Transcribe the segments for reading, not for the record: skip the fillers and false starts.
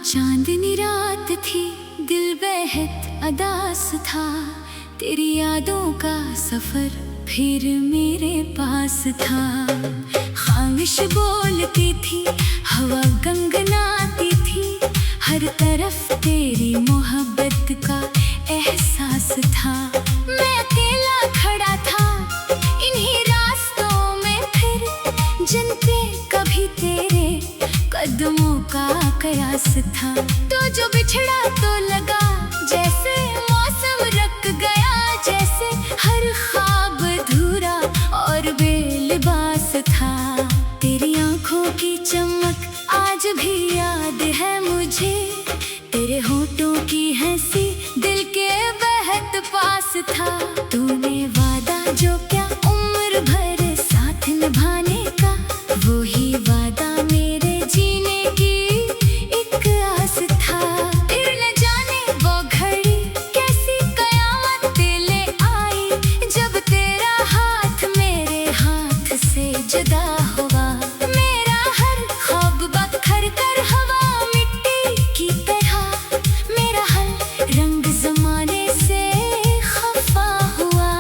चांदनी रात थी, दिल बेहद अदास था। तेरी यादों का सफर फिर मेरे पास था। खामिश बोलती थी, हवा गंगनाती थी। हर तरफ तेरी मोहब्बत का एहसास था। मैं अकेला खड़ा था इन्हीं रास्तों में, फिर जिन पे कभी तेरे कदमों का कयास था। तो जो बिछड़ा तो लगा जैसे मौसम रख गया, जैसे हर ख्वाब अधूरा और बेलिबास था। तेरी आंखों की चमक आज भी याद है मुझे, तेरे होठों की हंसी दिल के बेहद पास था। तूने वादा जो क्या उम्र भर साथ निभाने का, वो ही वादा मेरे जीने की एक आस था। फिर न जाने वो घड़ी कैसी कयामत ले आई, जब तेरा हाथ मेरे हाथ से जुदा हुआ। मेरा हर ख्वाब बखर कर हवा मिट्टी की तरह, मेरा हर रंग जमाने से खफा हुआ।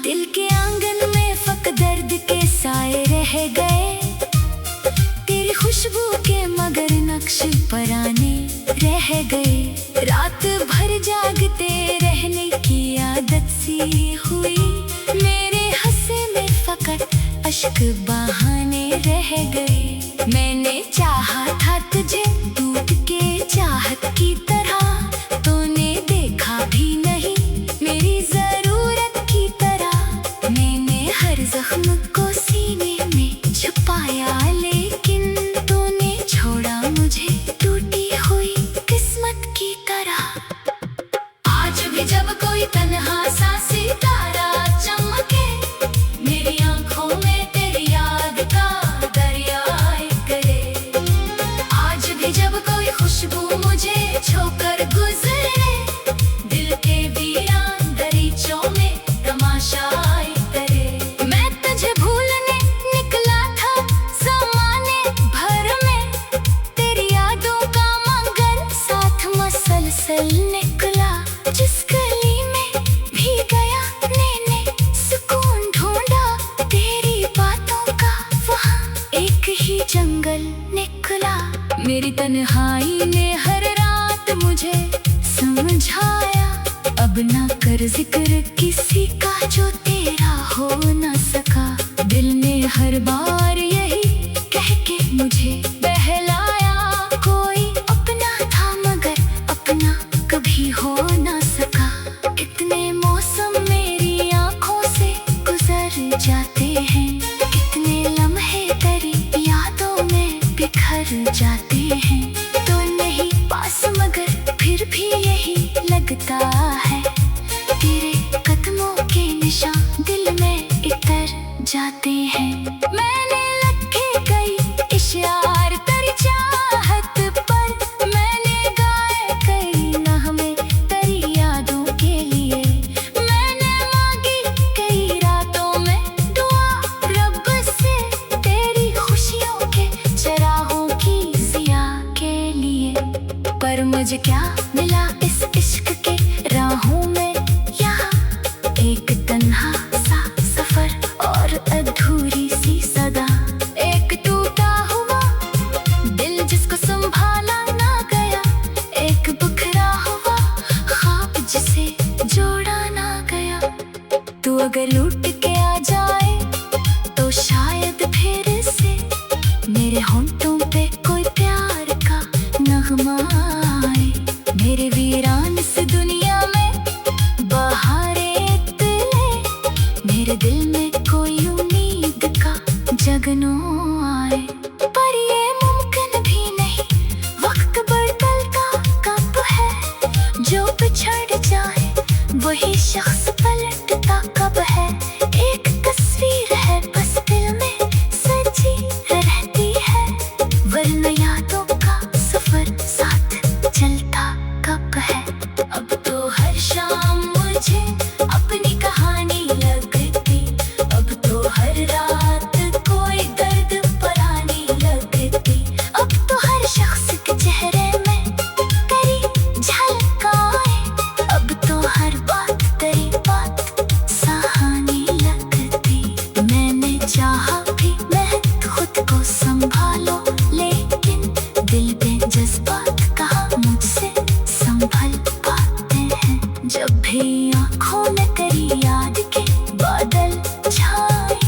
दिल के आंगन में फक दर्द के साए रह गए, तेरी खुशबू के मगर नक्श पराने रह गए। रात भर जागते रहने की आदत सी हुई, मेरे हंसे में फकत अश्क बहाने रह गए। मैंने चाहा था तुझे टूट के चाहत की तरह, तूने देखा भी नहीं मेरी जरूरत की तरह। मैंने हर जख्म को सीने में छुपाया, लेकिन तूने छोड़ा मुझे टूटी हुई किस्मत की तरह। आज भी जब कोई तन्हा सा सितारा चमके, मेरी आंखों में तेरी याद का दरिया करे। आज भी जब कोई खुशबू मुझे छोकर गुजरे, दिल के वीरान दरीचों में तमाशा करे। मैं तुझे भूलने निकला था ज़माने भर में, तेरी यादों का मगर साथ मसलसल निकला। जिस गली में भी गया मैंने सुकून ढूंढा, तेरी बातों का वहाँ एक ही जंगल निकला। मेरी तन्हाई ने हर रात मुझे समझाया, अब ना कर जिक्र किसी का जो तेरा हो ना सका। दिल ने हर बार यही कह के मुझे बहलाया, कोई अपना था मगर अपना कभी हो ना सका। कितने मौसम मेरी आंखों से गुजर जाते हैं, कितने लम्हे तेरी यादों में बिखर जाते हैं। तो नहीं पास मगर फिर भी यही लगता है, तेरे कदमों के निशान दिल में इतर जाते हैं। मैंने लिखे कई इशार तेरी चाहत पर, मैंने गाए कई नगमे तेरी यादों के लिए। मैंने मांगी कई रातों में दुआ रब से, तेरी खुशियों के चरागों की ज़िया के लिए। पर मुझे क्या मिला इस इश्क के राहों में, यहाँ एक तन्हा सा सफर और अधूरी सी सदा। एक टूटा हुआ दिल जिसको संभाला ना गया, एक बिखरा हुआ ख्वाब जिसे जोड़ा ना गया। तू अगर लौट के आ जाए तो शायद फिर से मेरे होंठों पे कोई प्यार का नगमा आए। मेरे वीरान से दुनिया में बहारें तले, मेरे दिल में कोई उम्मीद का जगनो आए। पर ये मुमकिन भी नहीं, वक्त बदलता कब है, जो बिछड़ जाए वो वही शख्स पलटता कब है, एक तस्वीर है बस दिल में सजी रहती है, वरना यादों का सफर साथ चलता कब है। अब तो हर शाम मुझे अपनी कहानी लगती, अब तो हर रात कोई दर्द परानी लगती, अब तो हर शख्स के चेहरे में तेरी झलक आए, अब तो हर बात तेरी बात सहानी लगती। मैंने चाहा भी मैं खुद को संभालो, लेकिन दिल के जज्बात कहाँ मुझसे संभल पाते हैं। जब भी आँखों में तेरी याद के बादल छाए,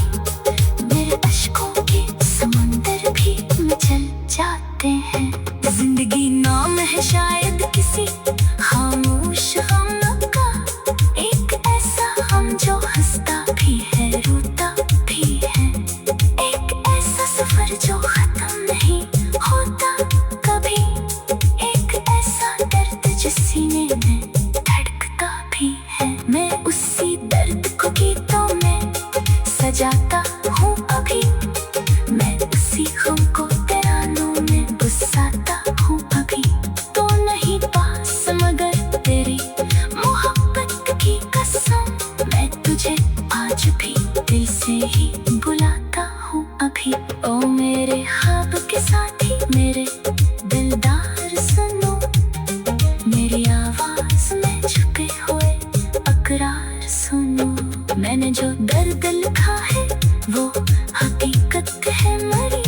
मेरे अश्कों के समंदर भी मचल जाते हैं। जिंदगी नाम है शायद किसी खामोश गम का, एक ऐसा हम जो हंसता भी है रोता भी है, एक ऐसा सफर जो खत्म नहीं होता कभी, एक ऐसा दर्द जो सीने में धड़कता भी है। मैं उसी दर्द को गीतों में सजाता हूँ अभी, मैं उसी गम को तरानों में बसाता हूँ अभी। तो नहीं पास मगर तेरी मोहब्बत की कसम, मैं तुझे आज भी दिल से ही बुलाता हूँ अभी। ओ मेरे ख्वाब के साथी मेरे दिलदार सुनो, मेरी आवाज में छुपे हुए अकरार सुनो। मैंने जो दर्द लिखा है वो हकीकत है मरी,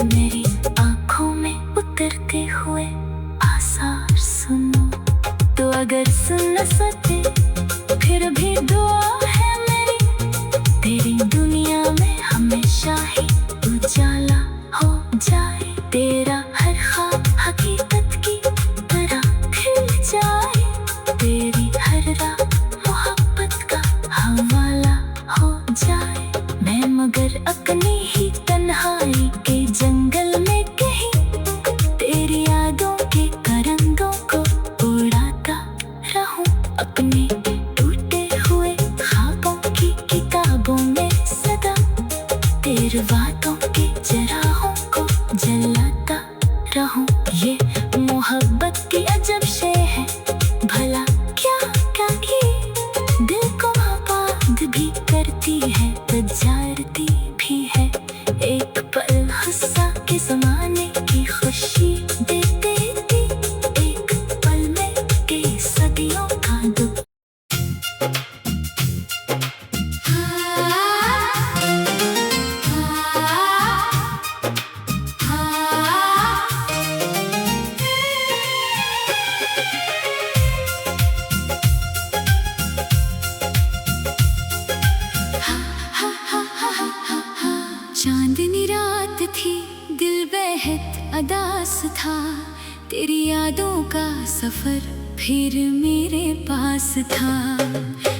मेरी आँखों में उतरते हुए आसार सुनो। तो अगर सुन न सके फिर भी दुआ है मेरी, तेरी दुनिया में हमेशा ही उजाला हो जाए, तेरा हर ख्वाब हकीकत की तरह खिल जाए, तेरी हर रात मोहब्बत का हवाला हो जाए। मैं मगर अपनी ही तन्हाई के जंगल में कहीं तेरी यादों के तरंगों को उड़ाता रहूं, अपने टूटे हुए ख्वाबों की किताबों में सदा तेरे वादों के चराहों को जलाता रहूं। ये मोहब्बत की अजब शे है, भला क्या क्या ये दिल को आबाद भी करती है, तजारती भी है, एक पल गुस्सा के ज़माने की खुशी दे देती, एक पल में के सदियों का दुख। चांदनी रात थी दिल बेहद अदास था, तेरी यादों का सफर फिर मेरे पास था।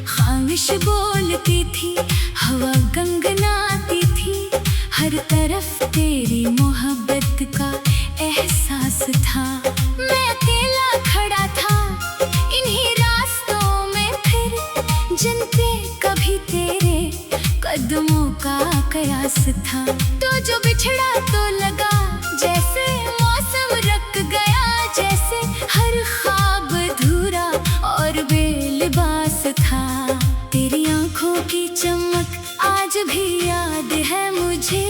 खामिश बोलती थी हवा गंगनाती थी, हर तरफ तेरी मोहब्बत का एहसास था। मैं अकेला खड़ा था इन्हीं रास्तों में फिर, जिन पे कभी तेरे कदमों का कयास था। तो जो बिछड़ा तो लगा जैसे मौसम रख गया, जैसे हर ख्वाब अधूरा और बेलिबास था। तेरी आंखों की चमक आज भी याद है मुझे,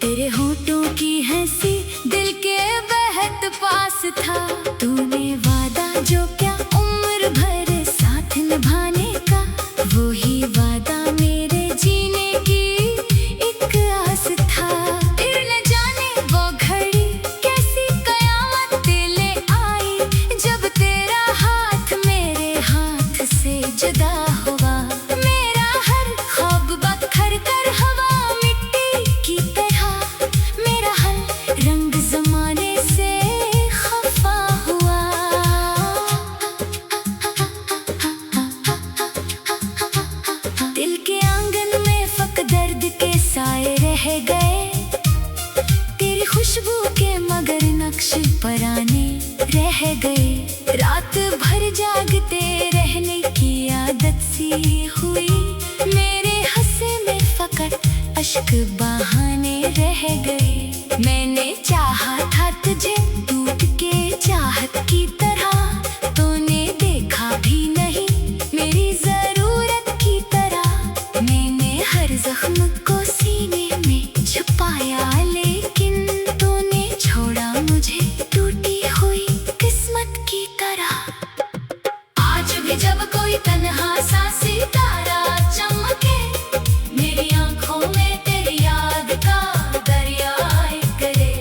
तेरे होठों की हंसी दिल के बेहद पास था। तूने वादा जो क्या उम्र भर साथ निभाने का, वो ही वादा मेरे जीने की एक आस था। फिर न जाने वो घड़ी कैसी कयामत ले आई, जब तेरा हाथ मेरे हाथ से जुदा हुआ। मेरा हर ख्वाब बखर कर हवा मिट्टी की तरह, मेरा हर रंग जमाने से खफा हुआ। दिल के आंगन में फक दर्द के साए रह गए, तेरी खुशबू के मगर नक्श पराने रह गए। रात भर जागते रहने की याद सी हुई। मेरे हंसे में फकत अश्क बहाने रह गए। मैंने चाहा था तुझे टूट के चाहत की तरह, तूने देखा भी नहीं मेरी जरूरत की तरह। मैंने हर जख्म को सीने में छुपाया, लेकिन तूने छोड़ा मुझे टूटी हुई किस्मत की तरह। आज भी जब कोई तन्हा सा सितारा चमके, मेरी आंखों में तेरी याद का दरिया आए करे।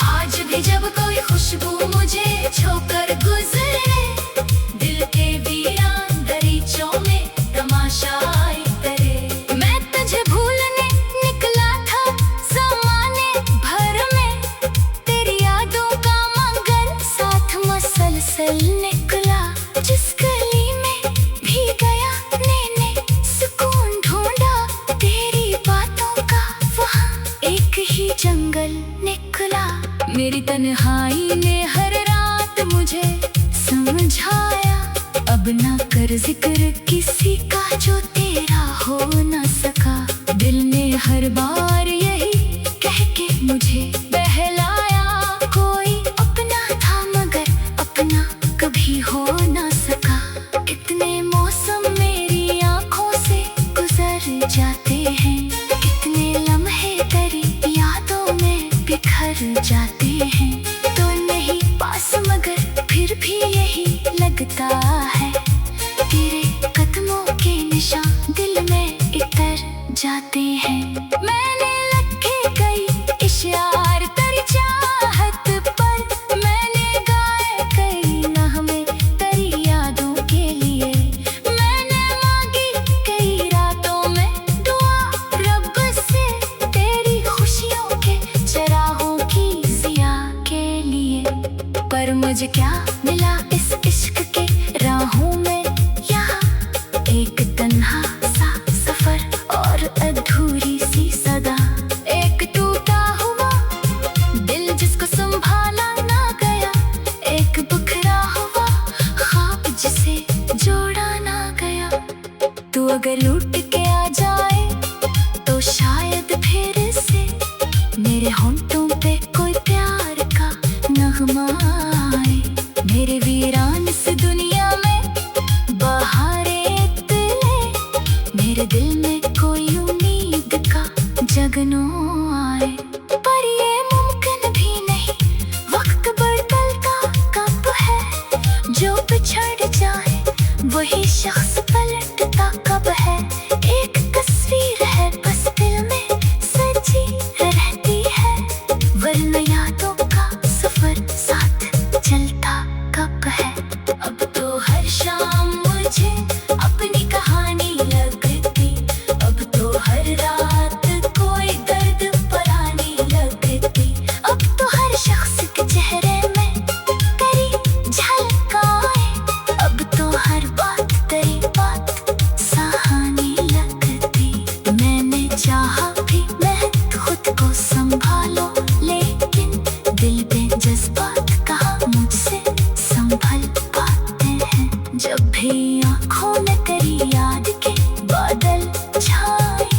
आज भी जब कोई खुशबू मुझे छोकर गुजरे, दिल के वीरान दरीचों में तमाशा आए करे। मैं तुझे भूलने निकला था ज़माने भर में, तेरी यादों का मंगल साथ मसलसल निकला। जिस गली में भी गया मैंने सुकून ढूंढा, तेरी बातों का वहाँ एक ही जंगल निकला। मेरी तन्हाई ने हर रात मुझे समझाया, अब ना कर जिक्र किसी का जो तेरा हो ना सका। दिल ने हर बार यही कह के मुझे बहलाया, कोई अपना था मगर अपना कभी हो ना सका। कितने मौसम मेरी आंखों से गुजर जाते हैं, कितने लम्हे तेरी यादों में बिखर जाते हैं। तो नहीं पास मगर फिर भी यही लगता है, तेरे कदमों के निशान दिल में इतर जाते हैं। मैंने लिखे कई इशार तेरी चाहत पर, मैंने गाए कई नगमे तेरी यादों के लिए। मैंने मांगी कई रातों में दुआ रब से, तेरी खुशियों के चरागों की ज़िया के लिए। पर मुझे क्या मिला इस इश्क के राहों में, यहाँ एक तन्हा सा सफर और अधूरी सी सदा। एक टूटा हुआ दिल जिसको संभाला ना गया, एक बिखरा हुआ ख्वाब जिसे जोड़ा ना गया। तू अगर लौट के आ जाए तो शायद फिर से मेरे होंठों पे कोई प्यार का नगमा आए। मेरे वीरान से दुनिया में बहारें तले, मेरे दिल में कोई उम्मीद का जगनो आए। पर ये मुमकिन भी नहीं, वक्त बदलता कब है, जो बिछड़ जाए वही शख्स पलटता कब है। एक तस्वीर है बस दिल में सजी रहती है, वरना यादों का सफर साथ चलता कब है। अब तो हर शाम मुझे अपनी कहानी लगती, अब तो हर रात कोई दर्द परानी लगती। अब तो हर शख्स के चेहरे में तेरी झलक आए, अब तो हर बात तेरी बात सहानी लगती। मैंने चाहा भी मैं खुद को संभालो, लेकिन दिल पे जज्बात कहाँ मुझसे संभल पाते हैं। जब भी आँखों में तेरी याद के बादल छाए,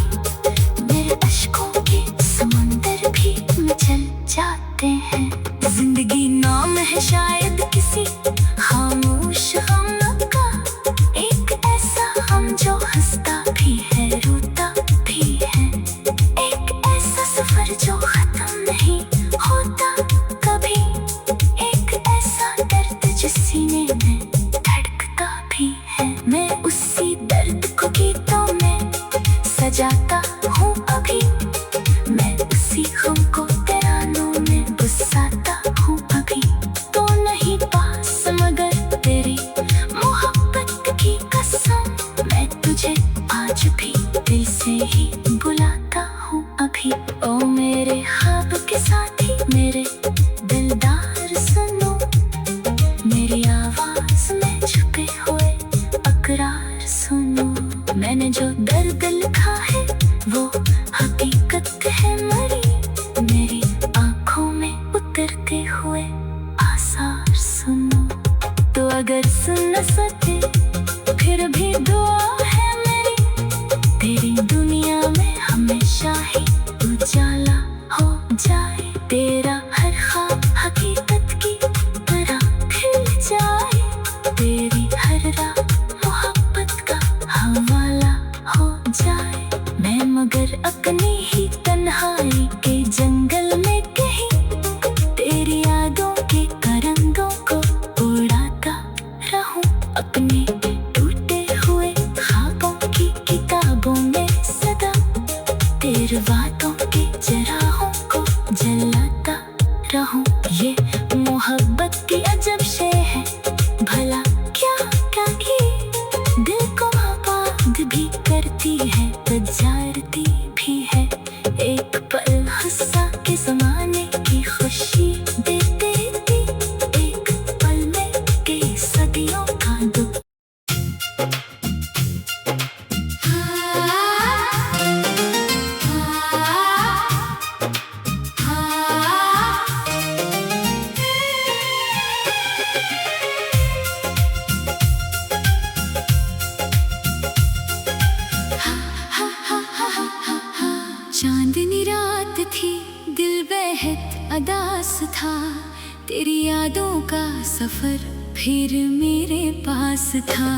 मेरे अश्कों के समंदर भी मचल जाते हैं। जिंदगी नाम है शायद किसी खामोश गम का, एक ऐसा हम जो हंसता भी है रोता भी है। एक ऐसा सफर जो खत्म नहीं होता कभी, एक ऐसा दर्द जो सीने में धड़कता भी है। मैं उसी दर्द को गीतों में सजाता हूँ अभी, मैं उसी गम को तरानों में बसाता हूँ अभी। तो नहीं पास मगर तेरी मोहब्बत की कसम, मैं तुझे आज भी दिल से ही बुलाता हूँ अभी। ओ मेरे ख्वाब के साथी मेरे दिलदार सुनो, मेरी आवाज में छुपे हुए अकरार सुनो। मैंने जो दर्द लिखा है वो हकीकत है मरी, मेरी आंखों में उतरते हुए आसार सुनो। तो अगर सुन न सके फिर भी दुआ फिर वादों के चराहों को जलाता रहूं। ये मोहब्बत की अजब शे है, भला क्या क्या ये दिल को आबाद भी करती है, तजारती भी है। एक पल हंसा के ज़माने की खुशी दे देती, एक पल में कई सदियों का दुख। चांदनी रात थी, दिल बेहद अदास था, तेरी यादों का सफर फिर मेरे पास था।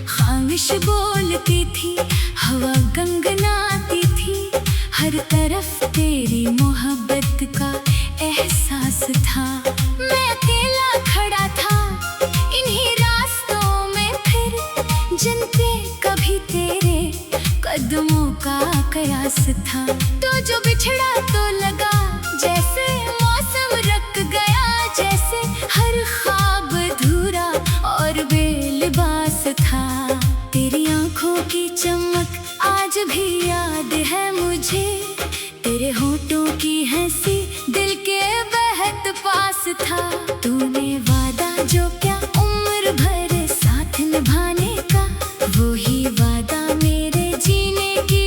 खामिश बोलती थी, हवा गनगनाती थी, हर तरफ तेरी मोहब्बत का एहसास था। मैं अकेला खड़ा था इन्हीं रास्तों में, फिर जिन पे कभी तेरे कदमों का कयास था। तो जो बिछड़ा तो लगा जैसे मौसम रख गया, जैसे हर ख्वाब अधूरा और बेलिबास था। तेरी आंखों की चमक आज भी याद है मुझे, तेरे होठों की हंसी दिल के बेहद पास था। तूने वादा जो क्या उम्र भर साथ निभाने का, वो ही वादा मेरे जीने की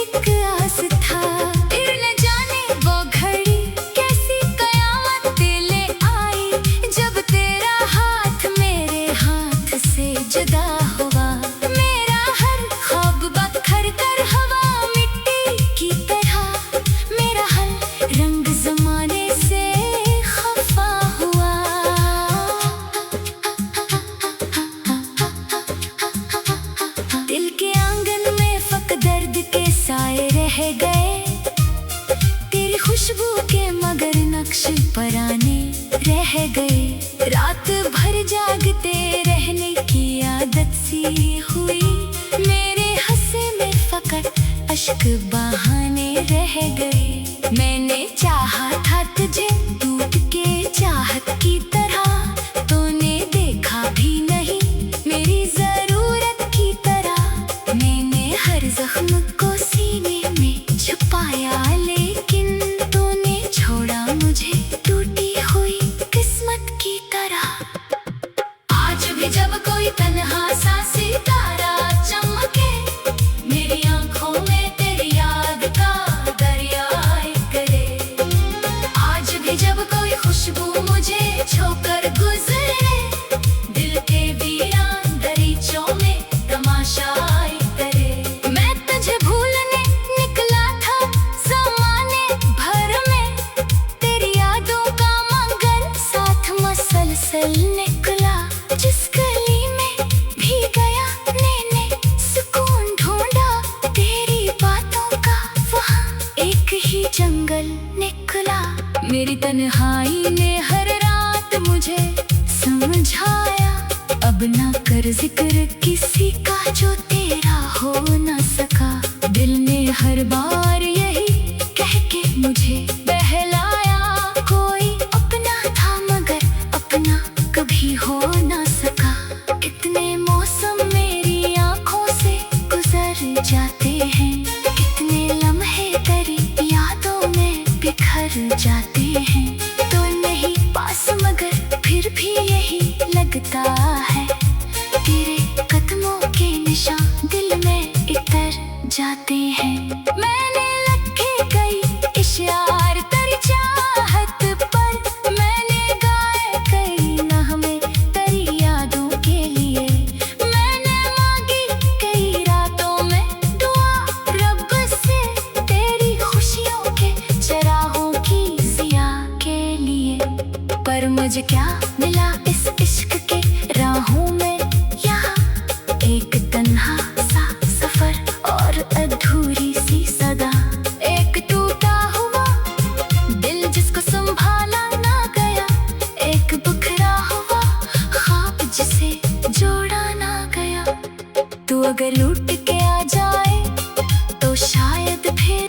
एक आस था। फिर न जाने वो घड़ी कैसी कयामत ले आई, जब तेरा हाथ मेरे हाथ से जुदा हुआ। मेरा हर ख्वाब बखर कर हवा मिट्टी की तरह, मेरा हर रंग ज़माने से खफा हुआ। दिल के आंगन में फक दर्द के साए रह गए, तेरी खुशबू के मगर नक्श पराने रह गए। रात भर जागते रहने की आदत सी हुई, मेरे हंसे में फकत अश्क बहाने रह गए। मैंने चाहा था तुझे टूट के चाहत की तरह, तूने देखा भी नहीं मेरी जरूरत की तरह। मैंने हर जख्म को सीने में छुपाया, लेकिन तूने छोड़ा मुझे टूटी हुई किस्मत की तरह। आज भी जब कोई तन्हा सा सितारा चमके, मेरी आंखों में तेरी याद का दरिया करे। आज भी जब कोई खुशबू मुझे छोकर गुजरे, दिल के वीरान दरीचों में तमाशा करे। मैं तुझे भूलने निकला था ज़माने भर में, तेरी यादों का मगर साथ मसलसल निकला। जिस गली में भी गया मैंने सुकून ढूंढा, तेरी बातों का वहाँ एक ही जंगल निकला। मेरी तन्हाई ने हर रात मुझे समझाया, अब ना कर जिक्र किसी का जो तेरा हो ना सका। दिल ने हर बार यही कह के मुझे बहलाया, कोई अपना था मगर अपना कभी हो ना सका। कितने मौसम मेरी आंखों से गुजर जाते हैं, कितने लम्हे तेरी यादों में बिखर जाते हैं। तो नहीं पास मगर फिर भी यही लगता है, तेरे कदमों के निशान दिल में इतर जाते हैं। मैंने लिखे कई इशार तेरी चाहत पर, मैंने गाए कई नगमे तेरी यादों के लिए। मैंने मांगी कई रातों में दुआ रब से, तेरी खुशियों के चराहों की जिया के लिए। पर मुझे क्या मिला इस इश्क के राहों में, यहाँ एक तन्हा सा सफर और अधूरी सी सदा। एक टूटा हुआ दिल जिसको संभाला ना गया, एक बिखरा हुआ ख्वाब जिसे जोड़ा ना गया। तू अगर लौट के आ जाए तो शायद फिर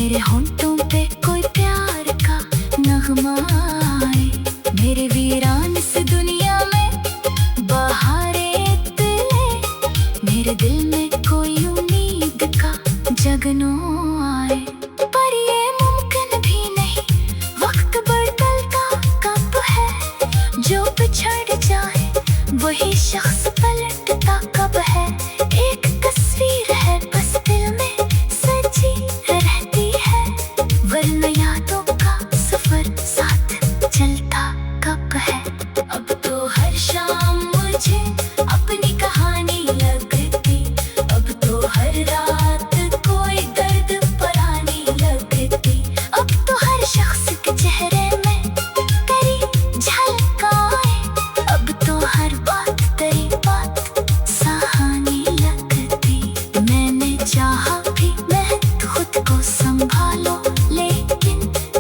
मेरे होंठों पे कोई प्यार का नगमा आए, मेरे वीरान इस दुनिया में बहारें तुले, मेरे दिल में कोई उम्मीद का जगनो आए। पर ये मुमकिन भी नहीं, वक्त बदलता कब है, जो बिछड़ जाए वही शख्स पलटता कब है। एक तस्वीर है बस दिल में सजी रहती है, वरना यादों का सफर साथ चलता कब है। अब तो हर शाम मुझे अपनी कहानी लगती, अब तो हर रात कोई दर्द परानी लगती, अब तो हर शख्स के चेहरे में तेरी झलक आए, अब तो हर बात तेरी बात सहानी लगती। मैंने चाहा भी मैं खुद को संभालो, लेकिन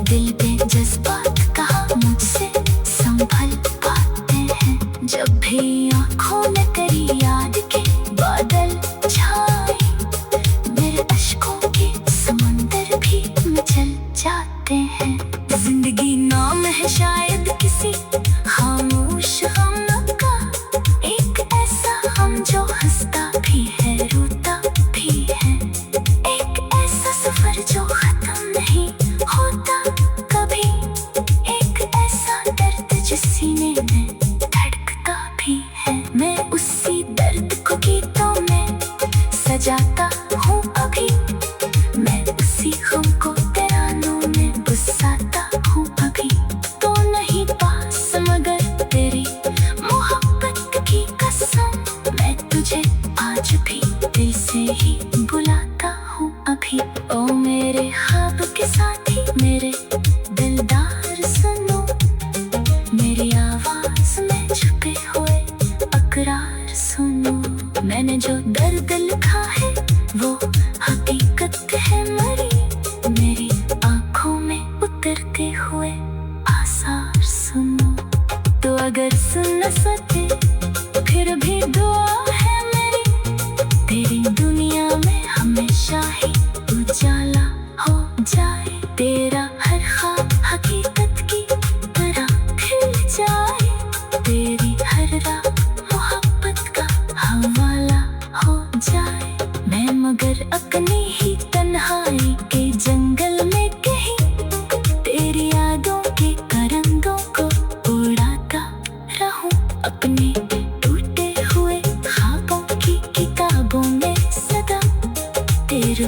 दिल पे जज्बात कहाँ मुझसे संभल पाते हैं। जब भी आँखों में तेरी याद के बादल छाए, मेरे अश्कों के समंदर भी मचल जाते हैं। जिंदगी नाम है शायद किसी खामोश गम का, एक ऐसा हम जो हंसता भी है रोता भी है, एक ऐसा सफर जो खत्म नहीं होता कभी, एक ऐसा दर्द जो सीने में धड़कता भी है। मैं उसी दर्द को गीतों में सजाता हूँ अभी, मैं उसी गम को तरानों में बसाता हूँ अभी। तो नहीं पास मगर तेरी मोहब्बत की कसम, मैं तुझे आज भी दिल से ही बुलाता हूँ अभी। ओ मेरे ख्वाब के साथी मेरे दिलदार सुनो, मेरी आवाज में छुपे हुए अकरार सुनो। मैंने जो दर्द लिखा है वो हकीकत है मरी, मेरी आंखों में उतरते हुए आसार सुनो। तो अगर सुन न सके फिर भी दुआ है मेरी, तेरी दुनिया में हमेशा ही उजाला हो जाए, तेरा हर ख्वाब हकीकत की तरह खिल जाए, तेरी हर रात मोहब्बत का हवाला हो जाए। मैं मगर अपनी ही तन्हाई के जंगल में कहीं तेरी यादों के तरंगों को उड़ाता रहूं, अपने टूटे हुए ख्वाबों की किताबों में सदा तेरे